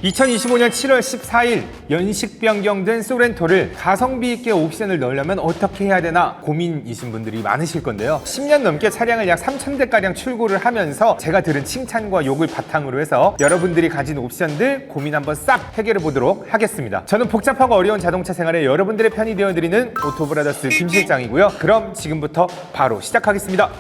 2025년 7월 14일 연식 변경된 소렌토를 가성비 있게 옵션을 넣으려면 어떻게 해야 되나 고민이신 분들이 많으실 건데요. 10년 넘게 차량을 약 3,000대가량 출고를 하면서 제가 들은 칭찬과 욕을 바탕으로 해서 여러분들이 가진 옵션들 고민 한번 싹 해결해 보도록 하겠습니다. 저는 복잡하고 어려운 자동차 생활에 여러분들의 편이 되어드리는 오토브라더스 김 실장이고요. 그럼 지금부터 바로 시작하겠습니다.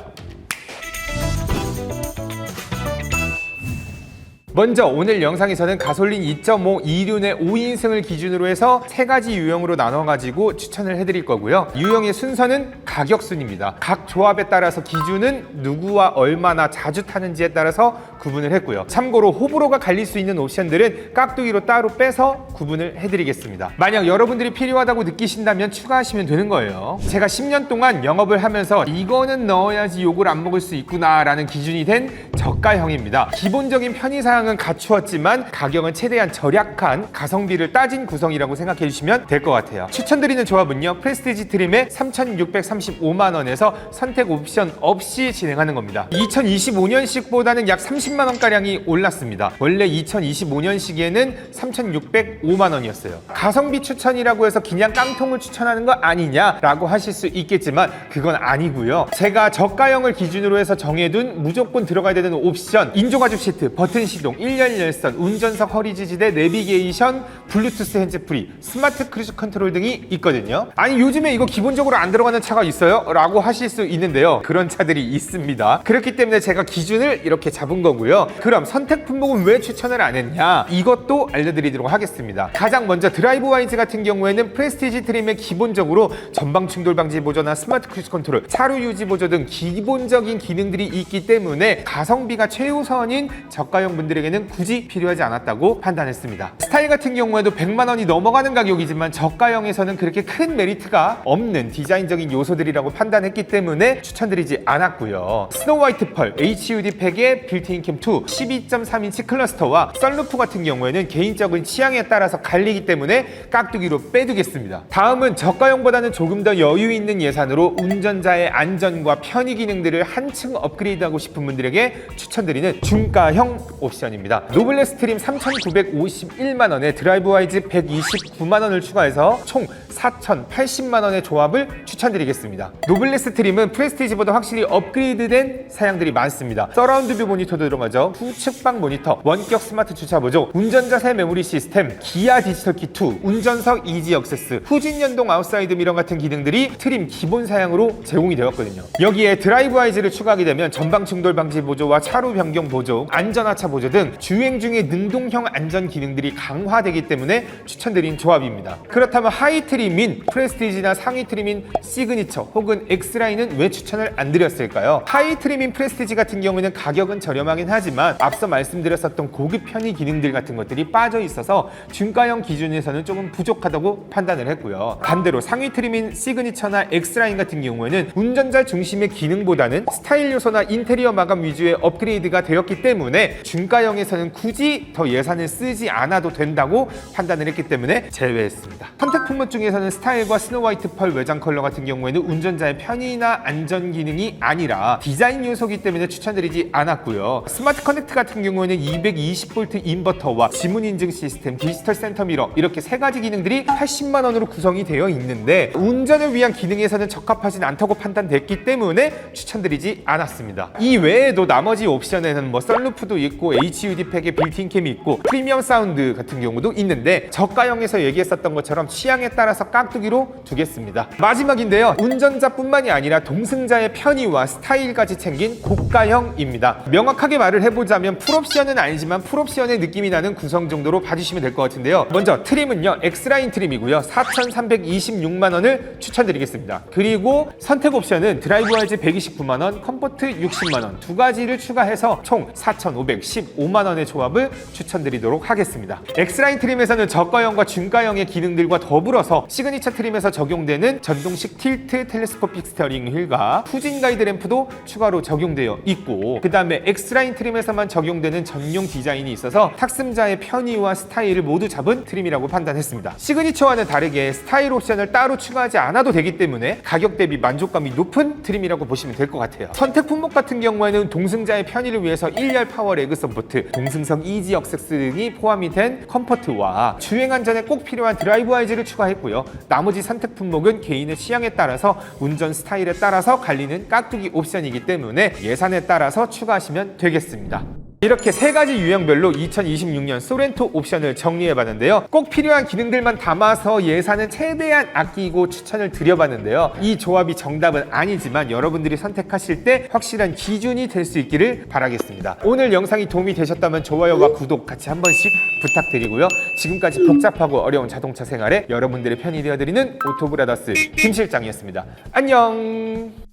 먼저 오늘 영상에서는 가솔린 2.5 2륜의 5인승을 기준으로 해서 세 가지 유형으로 나눠가지고 추천을 해드릴 거고요. 유형의 순서는 가격순입니다. 각 조합에 따라서 기준은 누구와 얼마나 자주 타는지에 따라서 구분을 했고요. 참고로 호불호가 갈릴 수 있는 옵션들은 깍두기로 따로 빼서 구분을 해드리겠습니다. 만약 여러분들이 필요하다고 느끼신다면 추가하시면 되는 거예요. 제가 10년 동안 영업을 하면서 이거는 넣어야지 욕을 안 먹을 수 있구나 라는 기준이 된 저가형입니다. 기본적인 편의사항 갖추었지만 가격은 최대한 절약한 가성비를 따진 구성이라고 생각해 주시면 될 것 같아요. 추천드리는 조합은요, 프레스티지 트림의 3,635만원에서 선택 옵션 없이 진행하는 겁니다. 2025년식보다는 약 30만원가량이 올랐습니다. 원래 2025년식에는 3,605만원이었어요. 가성비 추천이라고 해서 그냥 깡통을 추천하는 거 아니냐라고 하실 수 있겠지만 그건 아니고요. 제가 저가형을 기준으로 해서 정해둔 무조건 들어가야 되는 옵션, 인조가죽 시트, 버튼 시동, 1열 열선, 운전석 허리 지지대, 내비게이션, 블루투스 핸즈프리, 스마트 크루즈 컨트롤 등이 있거든요. 아니 요즘에 이거 기본적으로 안 들어가는 차가 있어요? 라고 하실 수 있는데요. 그런 차들이 있습니다. 그렇기 때문에 제가 기준을 이렇게 잡은 거고요. 그럼 선택 품목은 왜 추천을 안 했냐? 이것도 알려드리도록 하겠습니다. 가장 먼저 드라이브 와이즈 같은 경우에는 프레스티지 트림의 기본적으로 전방 충돌 방지 보조나 스마트 크루즈 컨트롤, 차로 유지 보조 등 기본적인 기능들이 있기 때문에 가성비가 최우선인 저가형 분들에게는 굳이 필요하지 않았다고 판단했습니다. 스타일 같은 경우에도 100만 원이 넘어가는 가격이지만 저가형에서는 그렇게 큰 메리트가 없는 디자인적인 요소들이라고 판단했기 때문에 추천드리지 않았고요. 스노우 화이트 펄, HUD 팩의 빌트인 캠 2, 12.3인치 클러스터와 썬루프 같은 경우에는 개인적인 취향에 따라서 갈리기 때문에 깍두기로 빼두겠습니다. 다음은 저가형보다는 조금 더 여유 있는 예산으로 운전자의 안전과 편의 기능들을 한층 업그레이드하고 싶은 분들에게 추천드리는 중가형 옵션입니다. 노블레스 트림 3,951만원에 드라이브 와이즈 129만원을 추가해서 총 4,080만원의 조합을 추천드리겠습니다. 노블레스 트림은 프레스티지보다 확실히 업그레이드된 사양들이 많습니다. 서라운드 뷰 모니터도 들어가죠. 후측방 모니터, 원격 스마트 주차 보조, 운전자세 메모리 시스템, 기아 디지털 키 2, 운전석 이지 액세스, 후진 연동 아웃사이드 미러 같은 기능들이 트림 기본 사양으로 제공이 되었거든요. 여기에 드라이브 와이즈를 추가하게 되면 전방 충돌 방지 보조와 차로 변경 보조, 안전하차 보조 등 주행 중에 능동형 안전 기능들이 강화되기 때문에 추천드린 조합입니다. 그렇다면 하이 트림인 프레스티지나 상위 트림인 시그니처 혹은 X라인은 왜 추천을 안 드렸을까요? 하이 트림인 프레스티지 같은 경우는 가격은 저렴하긴 하지만 앞서 말씀드렸었던 고급 편의 기능들 같은 것들이 빠져 있어서 중가형 기준에서는 조금 부족하다고 판단을 했고요. 반대로 상위 트림인 시그니처나 X라인 같은 경우에는 운전자 중심의 기능보다는 스타일 요소나 인테리어 마감 위주의 업그레이드가 되었기 때문에 중가형에서는 굳이 더 예산을 쓰지 않아도 된다고 판단을 했기 때문에 제외했습니다. 선택 품목 중에서는 스타일과 스노우 화이트 펄 외장 컬러 같은 경우에는 운전자의 편의나 안전 기능이 아니라 디자인 요소이기 때문에 추천드리지 않았고요. 스마트 커넥트 같은 경우에는 220V 인버터와 지문 인증 시스템, 디지털 센터 미러 이렇게 세 가지 기능들이 80만 원으로 구성이 되어 있는데 운전을 위한 기능에서는 적합하진 않다고 판단됐기 때문에 추천드리지 않았습니다. 이 외에도 나머지 옵션에는 썬루프도 있고 HUD 팩에 빌트인 캠이 있고 프리미엄 사운드 같은 경우도 있는데 저가형에서 얘기했었던 것처럼 취향에 따라서 깍두기로 두겠습니다. 마지막인데요, 운전자뿐만이 아니라 동승자의 편의와 스타일까지 챙긴 고가형입니다. 명확하게 말을 해보자면 풀옵션은 아니지만 풀옵션의 느낌이 나는 구성 정도로 봐주시면 될 것 같은데요. 먼저 트림은요, X라인 트림이고요. 4,326만원을 추천드리겠습니다. 그리고 선택 옵션은 드라이브 와이즈 129만원, 컴포트 60만원 두 가지를 추가해서 총 4,515만원의 조합을 추천드리도록 하겠습니다. X라인 트림에서는 저가형과 중가형의 기능들과 더불어서 시그니처 트림에서 적용되는 전동식 틸트 텔레스코픽 스티어링 휠과 후진 가이드 램프도 추가로 적용되어 있고, 그 다음에 X라인 트림에서만 적용되는 전용 디자인이 있어서 탁승자의 편의와 스타일을 모두 잡은 트림이라고 판단했습니다. 시그니처와는 다르게 스타일 옵션을 따로 추가하지 않아도 되기 때문에 가격 대비 만족감이 높은 트림이라고 보시면 될 것 같아요. 선택 품목 같은 경우에는 동승자의 편의를 위해서 1열 파워 레그선 보트, 스포츠, 동승성 이지 억세스 등이 포함이 된 컴포트와 주행안전에 꼭 필요한 드라이브 와이즈를 추가했고요. 나머지 선택 품목은 개인의 취향에 따라서 운전 스타일에 따라서 갈리는 깍두기 옵션이기 때문에 예산에 따라서 추가하시면 되겠습니다. 이렇게 세 가지 유형별로 2026년 소렌토 옵션을 정리해봤는데요. 꼭 필요한 기능들만 담아서 예산은 최대한 아끼고 추천을 드려봤는데요. 이 조합이 정답은 아니지만 여러분들이 선택하실 때 확실한 기준이 될 수 있기를 바라겠습니다. 오늘 영상이 도움이 되셨다면 좋아요와 구독 같이 한 번씩 부탁드리고요. 지금까지 복잡하고 어려운 자동차 생활에 여러분들의 편이 되어드리는 오토브라더스 김 실장이었습니다. 안녕!